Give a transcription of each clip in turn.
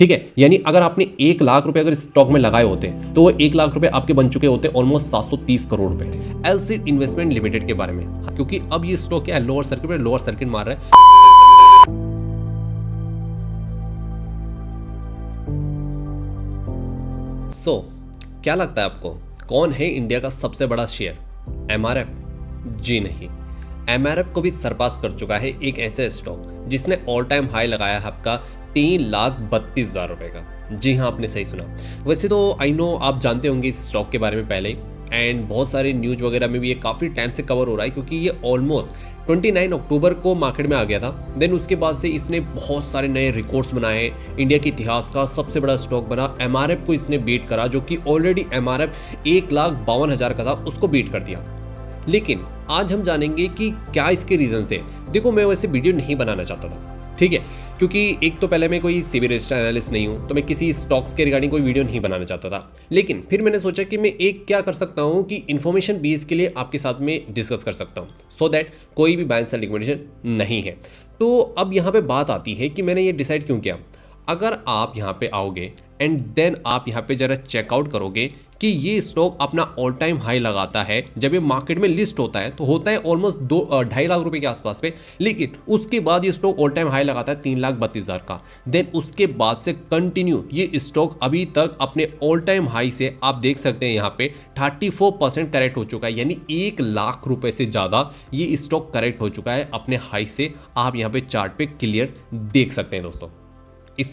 ठीक है, यानी अगर आपने 1 लाख रुपए अगर स्टॉक में लगाए होते तो वो 1 लाख रुपए आपके बन चुके होते ऑलमोस्ट 730 करोड़ रुपए। एलसीड इन्वेस्टमेंट लिमिटेड के बारे में, क्योंकि अब ये स्टॉक क्या है, लोअर सर्किट मार रहा है। क्या लगता है आपको कौन है इंडिया का सबसे बड़ा शेयर? एमआरएफ? जी नहीं, एमआरएफ को भी सरपास कर चुका है एक ऐसा स्टॉक जिसने ऑल टाइम हाई लगाया है आपका 3,32,000 रुपए का। जी हाँ, आपने सही सुना। वैसे तो आई नो आप जानते होंगे इस स्टॉक के बारे में पहले, एंड बहुत सारे न्यूज वगैरह में भी ये काफ़ी टाइम से कवर हो रहा है, क्योंकि ये ऑलमोस्ट 29 अक्टूबर को मार्केट में आ गया था। देन उसके बाद से इसने बहुत सारे नए रिकॉर्ड्स बनाए हैं। इंडिया के इतिहास का सबसे बड़ा स्टॉक बना, एमआरएफ को इसने बीट करा, जो कि ऑलरेडी एमआरएफ 1,52,000 का था, उसको बीट कर दिया। लेकिन आज हम जानेंगे कि क्या इसके रीजन थे। देखो, मैं वैसे वीडियो नहीं बनाना चाहता था, ठीक है, क्योंकि एक तो पहले मैं कोई सेबी रजिस्टर्ड एनालिस्ट नहीं हूँ, तो मैं किसी स्टॉक्स के रिगार्डिंग कोई वीडियो नहीं बनाना चाहता था। लेकिन फिर मैंने सोचा कि मैं एक क्या कर सकता हूँ कि इन्फॉर्मेशन बेस के लिए आपके साथ में डिस्कस कर सकता हूँ, सो दैट कोई भी बाय सेल रिकमेंडेशन नहीं है। तो अब यहाँ पे बात आती है कि मैंने ये डिसाइड क्यों किया। अगर आप यहाँ पे आओगे एंड देन आप यहाँ पे जरा चेकआउट करोगे कि ये स्टॉक अपना ऑल टाइम हाई लगाता है जब ये मार्केट में लिस्ट होता है, तो होता है ऑलमोस्ट 2.5 लाख रुपए के आसपास पे। लेकिन उसके बाद ये स्टॉक ऑल टाइम हाई लगाता है 3,32,000 का। देन उसके बाद से कंटिन्यू ये स्टॉक अभी तक अपने ऑल टाइम हाई से आप देख सकते हैं यहाँ पे 34% करेक्ट हो चुका है, यानी 1 लाख रुपए से ज़्यादा ये स्टॉक करेक्ट हो चुका है अपने हाई से। आप यहाँ पे चार्ट पे क्लियर देख सकते हैं दोस्तों।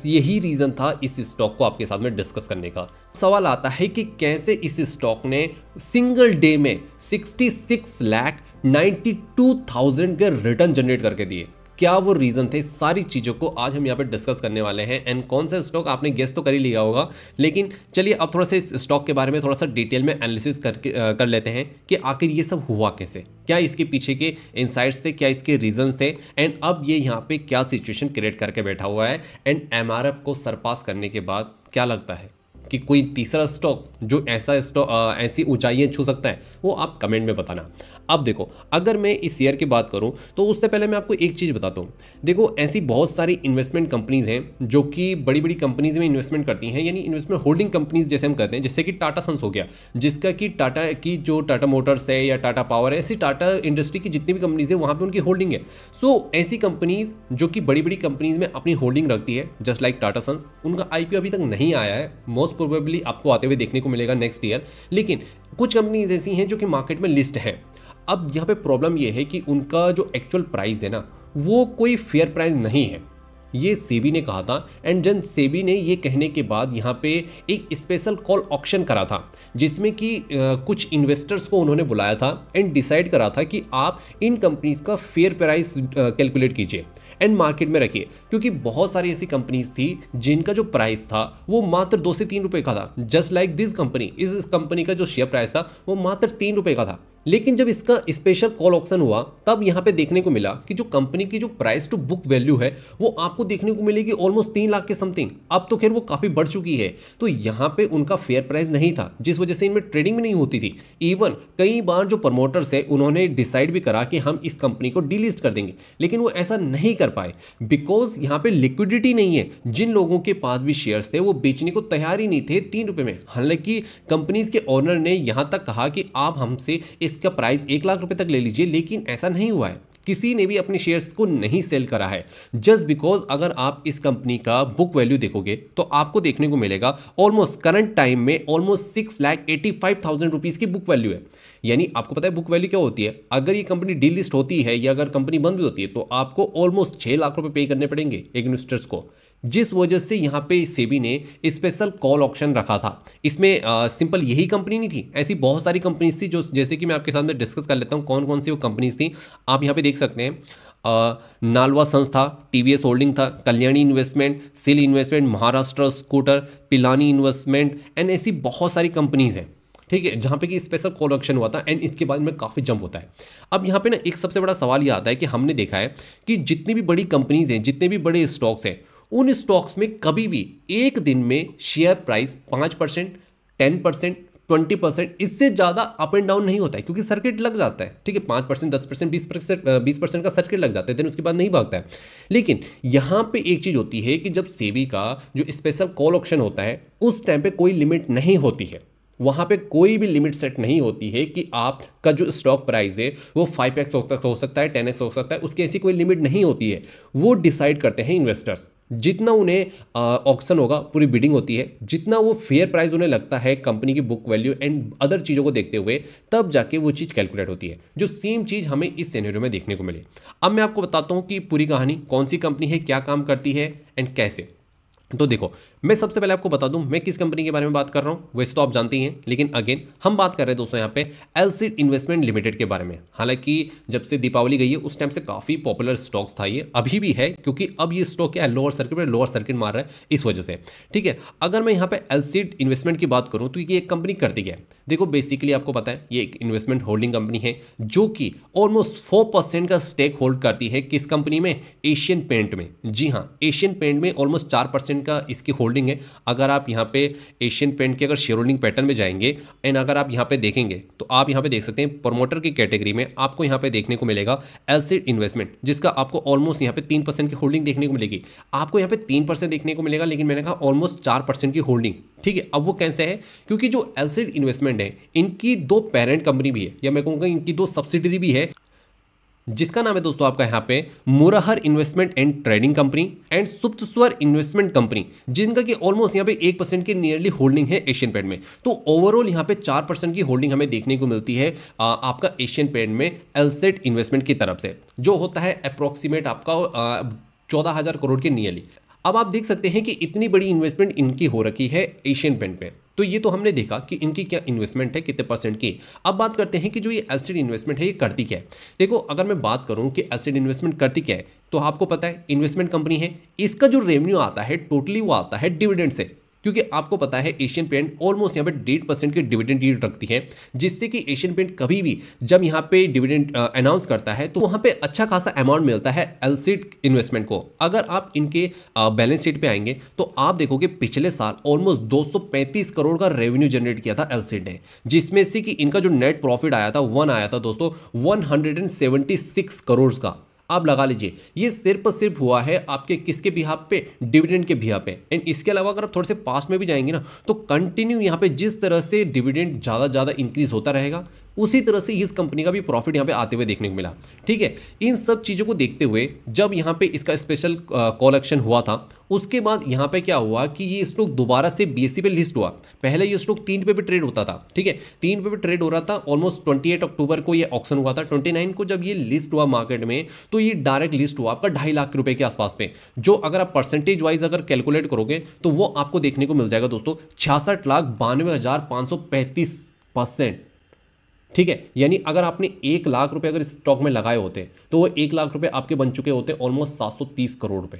यही रीजन था इस स्टॉक को आपके साथ में डिस्कस करने का। सवाल आता है कि कैसे इस स्टॉक ने सिंगल डे में 66,92,000 के रिटर्न जनरेट करके दिए। क्या वो रीजन थे, सारी चीजों को आज हम यहाँ पे डिस्कस करने वाले हैं। एंड कौन सा स्टॉक आपने गेस तो कर ही लिया होगा, लेकिन चलिए अब थोड़ा सा इस स्टॉक के बारे में थोड़ा सा डिटेल में एनालिसिस कर लेते हैं कि आखिर ये सब हुआ कैसे, क्या इसके पीछे के इनसाइट्स थे, क्या इसके रीजंस थे, एंड अब ये यहाँ पे क्या सिचुएशन क्रिएट करके बैठा हुआ है। एंड एमआरएफ को सरपास करने के बाद क्या लगता है कि कोई तीसरा स्टॉक जो ऐसा स्टॉक ऐसी ऊंचाइयां छू सकता है, वो आप कमेंट में बताना। अब देखो, अगर मैं इस शेयर की बात करूं तो उससे पहले मैं आपको एक चीज़ बताता हूं। देखो, ऐसी बहुत सारी इन्वेस्टमेंट कंपनीज हैं जो कि बड़ी बड़ी कंपनीज में इन्वेस्टमेंट करती हैं, यानी इन्वेस्टमेंट होल्डिंग कंपनीज जैसे हम कहते हैं, जैसे कि टाटा सन्स हो गया, जिसका कि टाटा की जो टाटा मोटर्स है या टाटा पावर है, ऐसी टाटा इंडस्ट्री की जितनी भी कंपनीज है वहाँ पर उनकी होल्डिंग है। सो ऐसी कंपनीज जो कि बड़ी बड़ी कंपनीज में अपनी होल्डिंग रखती है, जस्ट लाइक टाटा सन्स, उनका आईपीओ अभी तक नहीं आया है, मोस्ट प्रोबेबली आपको आते हुए देखने को मिलेगा नेक्स्ट ईयर। लेकिन कुछ कंपनीज ऐसी हैं जो कि मार्केट में लिस्ट है। अब यहाँ पे प्रॉब्लम ये है कि उनका जो एक्चुअल प्राइस है ना, वो कोई फेयर प्राइस नहीं है, ये सेबी ने कहा था। एंड जन सेबी ने ये कहने के बाद यहाँ पे एक स्पेशल कॉल ऑक्शन करा था, जिसमें कि कुछ इन्वेस्टर्स को उन्होंने बुलाया था एंड डिसाइड करा था कि आप इन कंपनीज का फेयर प्राइस कैलकुलेट कीजिए एंड मार्केट में रखिए। क्योंकि बहुत सारी ऐसी कंपनीज थी जिनका जो प्राइस था वो मात्र 2 से 3 रुपए का था, जस्ट लाइक दिस कंपनी। इस कंपनी का जो शेयर प्राइस था वो मात्र 3 रुपए का था। लेकिन जब इसका स्पेशल कॉल ऑप्शन हुआ, तब यहाँ पे देखने को मिला कि जो कंपनी की जो प्राइस टू बुक वैल्यू है वो आपको देखने को मिलेगी ऑलमोस्ट 3 लाख के समथिंग। अब तो खैर वो काफ़ी बढ़ चुकी है। तो यहाँ पे उनका फेयर प्राइस नहीं था, जिस वजह से इनमें ट्रेडिंग भी नहीं होती थी। इवन कई बार जो प्रमोटर्स है उन्होंने डिसाइड भी करा कि हम इस कंपनी को डीलिस्ट कर देंगे, लेकिन वो ऐसा नहीं कर पाए, बिकॉज यहाँ पे लिक्विडिटी नहीं है। जिन लोगों के पास भी शेयर्स थे वो बेचने को तैयार ही नहीं थे 3 रुपए में। हालांकि कंपनीज के ओनर ने यहाँ तक कहा कि आप हमसे इसका प्राइस 1 लाख रुपए तक ले लीजिए, लेकिन ऐसा नहीं हुआ है। किसी ने भी अपने शेयर्स को नहीं सेल करा है, जस्ट बिकॉज अगर आप इस कंपनी का बुक वैल्यू देखोगे तो आपको देखने को मिलेगा ऑलमोस्ट करंट टाइम में ऑलमोस्ट 6,85,000 रुपीज़ की बुक वैल्यू है। यानी आपको पता है बुक वैल्यू क्या होती है। अगर ये कंपनी डीलिस्ट होती है या अगर कंपनी बंद भी होती है तो आपको ऑलमोस्ट 6 लाख रुपए पे करने पड़ेंगे एक इन्वेस्टर्स को, जिस वजह से यहाँ पे सेबी ने स्पेशल कॉल ऑप्शन रखा था। इसमें सिंपल यही कंपनी नहीं थी, ऐसी बहुत सारी कंपनीज थी जो, जैसे कि मैं आपके साथ में डिस्कस कर लेता हूँ कौन कौन सी वो कंपनीज थी। आप यहाँ पे देख सकते हैं, नालवा सन्स था, टीवीएस होल्डिंग था, कल्याणी इन्वेस्टमेंट, सिल investment, Maharashtra scooter, Pilani investment, and ऐसी बहुत सारी कंपनीज हैं, ठीक है, जहाँ पे कि स्पेशल कॉल ऑप्शन हुआ था। एंड इसके बाद में काफ़ी जंप होता है। अब यहाँ पे ना एक सबसे बड़ा सवाल ये आता है कि हमने देखा है कि जितनी भी बड़ी कंपनीज हैं, जितने भी बड़े स्टॉक्स हैं, उन स्टॉक्स में कभी भी एक दिन में शेयर प्राइस 5%, 10%, 20%, इससे ज़्यादा अप एंड डाउन नहीं होता है क्योंकि सर्किट लग जाता है। ठीक है, 5%, 10%, 20% का सर्किट लग जाता है, देन उसके बाद नहीं भागता है। लेकिन यहाँ पे एक चीज़ होती है कि जब सेबी का जो स्पेशल कॉल ऑप्शन होता है उस टाइम पे कोई लिमिट नहीं होती है, वहाँ पे कोई भी लिमिट सेट नहीं होती है कि आपका जो स्टॉक प्राइस है वो 5x हो सकता है, 10x हो सकता है, उसकी ऐसी कोई लिमिट नहीं होती है। वो डिसाइड करते हैं इन्वेस्टर्स, जितना उन्हें ऑक्शन होगा, पूरी बिडिंग होती है, जितना वो फेयर प्राइस उन्हें लगता है कंपनी की बुक वैल्यू एंड अदर चीज़ों को देखते हुए, तब जाके वो चीज़ कैलकुलेट होती है। जो सेम चीज़ हमें इस सिनेरियो में देखने को मिली। अब मैं आपको बताता हूँ कि पूरी कहानी कौन सी कंपनी है, क्या काम करती है एंड कैसे। तो देखो, मैं सबसे पहले आपको बता दूं मैं किस कंपनी के बारे में बात कर रहा हूं। वैसे तो आप जानते ही हैं, लेकिन अगेन हम बात कर रहे हैं दोस्तों यहाँ पे एलसीड इन्वेस्टमेंट लिमिटेड के बारे में। हालांकि जब से दीपावली गई है उस टाइम से काफ़ी पॉपुलर स्टॉक्स था, ये अभी भी है क्योंकि अब ये स्टॉक क्या है, लोअर सर्किट में लोअर सर्किट मार रहा है इस वजह से। ठीक है, अगर मैं यहाँ पे एलसीड इन्वेस्टमेंट की बात करूँ तो ये एक कंपनी करती क्या है। देखो बेसिकली आपको पता है ये एक इन्वेस्टमेंट होल्डिंग कंपनी है जो कि ऑलमोस्ट 4% का स्टेक होल्ड करती है किस कंपनी में, एशियन पेंट में। जी हाँ, एशियन पेंट में ऑलमोस्ट 4% का इसकी होल्डिंग है। अगर आप यहाँ पे एशियन पेंट के अगर शेयर होल्डिंग पैटर्न में जाएंगे एंड अगर आप यहाँ पे देखेंगे तो आप यहाँ पे देख सकते हैं प्रमोटर की कैटेगरी में आपको यहाँ पे देखने को मिलेगा एलसीड इन्वेस्टमेंट, जिसका आपको ऑलमोस्ट यहाँ पे 3% की होल्डिंग देखने को मिलेगी। आपको यहाँ पे 3% देखने को मिलेगा, लेकिन मैंने कहा ऑलमोस्ट 4% की होल्डिंग। ठीक है, अब वो कैसे है, क्योंकि जो एलसीड इन्वेस्टमेंट है इनकी दो पेरेंट कंपनी भी है, या मैं कहूँगा इनकी दो सब्सिडरी भी है, जिसका नाम है दोस्तों आपका यहाँ पे Murhar investment and trading company and Suptaswar investment company, जिनका कि ऑलमोस्ट यहाँ पे 1% की नियरली होल्डिंग है एशियन पेंट में। तो ओवरऑल यहाँ पे 4% की होल्डिंग हमें देखने को मिलती है आपका एशियन पेंट में एलसेट इन्वेस्टमेंट की तरफ से, जो होता है अप्रोक्सीमेट आपका 14,000 करोड़ के नियरली। अब आप देख सकते हैं कि इतनी बड़ी इन्वेस्टमेंट इनकी हो रखी है एशियन पेंट पे। तो ये तो हमने देखा कि इनकी क्या इन्वेस्टमेंट है, कितने परसेंट की। अब बात करते हैं कि जो ये एलसीड इन्वेस्टमेंट है ये करती क्या है। देखो, अगर मैं बात करूं कि एलसीड इन्वेस्टमेंट करती क्या है, तो आपको पता है इन्वेस्टमेंट कंपनी है, इसका जो रेवेन्यू आता है टोटली वो आता है डिविडेंड से। क्योंकि आपको पता है एशियन पेंट ऑलमोस्ट यहाँ पे 1.5% की डिविडेंड यील्ड रखती है, जिससे कि एशियन पेंट कभी भी जब यहाँ पे डिविडेंड अनाउंस करता है तो वहाँ पे अच्छा खासा अमाउंट मिलता है एलसीड इन्वेस्टमेंट को। अगर आप इनके बैलेंस शीट पे आएंगे तो आप देखोगे पिछले साल ऑलमोस्ट 235 करोड़ का रेवेन्यू जनरेट किया था एलसीड ने, जिसमें से कि इनका जो नेट प्रॉफिट आया था दोस्तों 176 करोड़ का। आप लगा लीजिए ये सिर्फ और सिर्फ हुआ है आपके किसके बिहाफ पे, डिविडेंड के बिहाफ पे। एंड इसके अलावा अगर आप थोड़े से पास्ट में भी जाएंगे ना, तो कंटिन्यू यहाँ पे जिस तरह से डिविडेंड ज़्यादा इंक्रीज होता रहेगा, उसी तरह से इस कंपनी का भी प्रॉफिट यहाँ पे आते हुए देखने को मिला। ठीक है, इन सब चीज़ों को देखते हुए जब यहाँ पे इसका स्पेशल कॉल एक्शन हुआ था, उसके बाद यहाँ पे क्या हुआ कि ये स्टॉक दोबारा से बीएसई पे लिस्ट हुआ। पहले ये स्टॉक 3 पे भी ट्रेड होता था। ठीक है, 3 पे भी ट्रेड हो रहा था। ऑलमोस्ट 28 अक्टूबर को ये ऑक्शन हुआ था। 29 को जब ये लिस्ट हुआ मार्केट में, तो ये डायरेक्ट लिस्ट हुआ आपका 2.5 लाख रुपए के आसपास पे, जो अगर आप परसेंटेज वाइज अगर कैलकुलेट करोगे तो वो आपको देखने को मिल जाएगा दोस्तों 66,92,535%। ठीक है, यानी अगर आपने 1 लाख रुपए अगर स्टॉक में लगाए होते तो वो 1 लाख रुपए आपके बन चुके होते ऑलमोस्ट 730 करोड़ रुपए।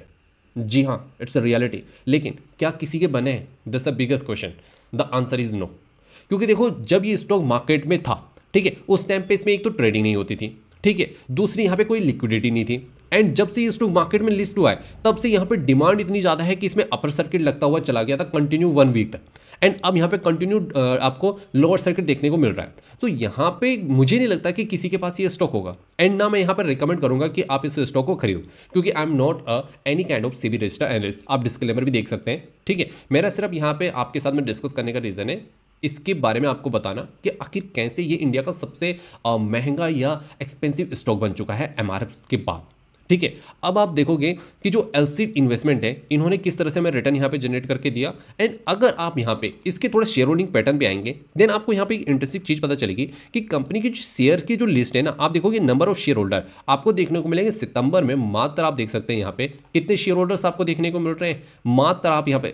जी हाँ, इट्स अ रियलिटी। लेकिन क्या किसी के बने हैं? That's the biggest question. The answer is no. क्योंकि देखो, जब ये स्टॉक मार्केट में था, ठीक है, उस टाइम पे इसमें एक तो ट्रेडिंग नहीं होती थी, ठीक है, दूसरी यहाँ पे कोई लिक्विडिटी नहीं थी। एंड जब से ये स्टॉक मार्केट में लिस्ट हुआ है तब से यहाँ पे डिमांड इतनी ज़्यादा है कि इसमें अपर सर्किट लगता हुआ चला गया था कंटिन्यू 1 वीक तक। एंड अब यहाँ पे कंटिन्यू आपको लोअर सर्किट देखने को मिल रहा है। तो यहाँ पे मुझे नहीं लगता कि किसी के पास ये स्टॉक होगा, एंड ना मैं यहाँ पर रिकमेंड करूंगा कि आप इस स्टॉक को खरीदो, क्योंकि I am not any kind of SEBI registered analyst. आप डिस्क्लेमर भी देख सकते हैं। ठीक है, मेरा सिर्फ यहाँ पे आपके साथ में डिस्कस करने का रीज़न है इसके बारे में आपको बताना कि आखिर कैसे ये इंडिया का सबसे महंगा या एक्सपेंसिव स्टॉक बन चुका है एमआरएफ के बाद। ठीक है, अब आप देखोगे कि जो एलसीड इन्वेस्टमेंट है इन्होंने किस तरह से हमें रिटर्न यहाँ पे जनरेट करके दिया। एंड अगर आप यहाँ पे इसके थोड़ा शेयर होल्डिंग पैटर्न पे आएंगे, देन आपको यहाँ पे एक इंटरेस्टिंग चीज़ पता चलेगी कि कंपनी की जो शेयर की जो लिस्ट है ना, आप देखोगे नंबर ऑफ शेयर होल्डर आपको देखने को मिलेंगे सितंबर में मात्र आप देख सकते हैं यहाँ पे कितने शेयर होल्डर्स आपको देखने को मिल रहे हैं। मात्र आप यहाँ पे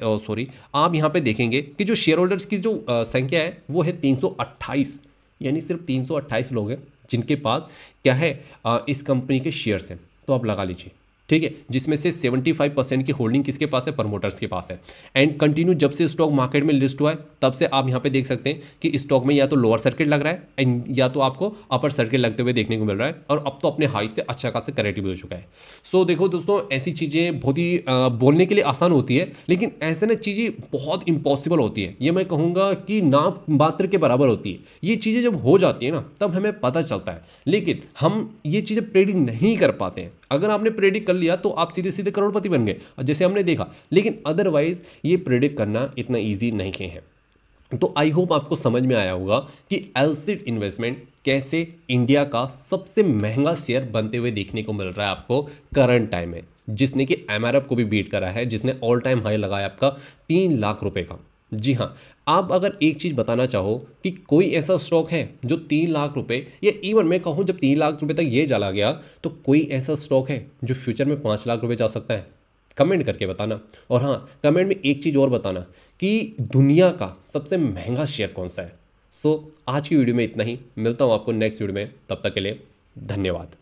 आप यहाँ पे देखेंगे कि जो शेयर होल्डर्स की जो संख्या है वो है 328, यानी सिर्फ 328 लोग हैं जिनके पास क्या है इस कंपनी के शेयर्स हैं। तो आप लगा लीजिए ठीक है, जिसमें से 75% की होल्डिंग किसके पास है, प्रमोटर्स के पास है। एंड कंटिन्यू जब से स्टॉक मार्केट में लिस्ट हुआ है तब से आप यहाँ पे देख सकते हैं कि स्टॉक में या तो लोअर सर्किट लग रहा है एंड या तो आपको अपर सर्किट लगते हुए देखने को मिल रहा है, और अब तो अपने हाई से अच्छा खासा करेक्ट भी हो चुका है। सो देखो दोस्तों, ऐसी चीज़ें बहुत ही बोलने के लिए आसान होती है, लेकिन ऐसे ना चीज़ें बहुत इंपॉसिबल होती है, ये मैं कहूँगा कि ना मात्र के बराबर होती है। ये चीज़ें जब हो जाती है ना तब हमें पता चलता है, लेकिन हम ये चीज़ें प्रेडिक्ट नहीं कर पाते हैं। अगर आपने प्रेडिक्ट कर लिया तो आप सीधे सीधे करोड़पति बन गए, जैसे हमने देखा, लेकिन अदरवाइज ये प्रेडिक्ट करना इतना ईजी नहीं है। तो आई होप आपको समझ में आया होगा कि एलसिड इन्वेस्टमेंट कैसे इंडिया का सबसे महंगा शेयर बनते हुए देखने को मिल रहा है आपको करंट टाइम में, जिसने कि एमआरएफ को भी बीट करा है, जिसने ऑल टाइम हाई लगाया आपका 3 लाख रुपए का। जी हाँ, आप अगर एक चीज़ बताना चाहो कि कोई ऐसा स्टॉक है जो 3 लाख रुपए, या इवन मैं कहूँ जब 3 लाख रुपए तक ये चला गया, तो कोई ऐसा स्टॉक है जो फ्यूचर में 5 लाख रुपए जा सकता है? कमेंट करके बताना। और हाँ, कमेंट में एक चीज़ और बताना कि दुनिया का सबसे महंगा शेयर कौन सा है। सो आज की वीडियो में इतना ही, मिलता हूँ आपको नेक्स्ट वीडियो में, तब तक के लिए धन्यवाद।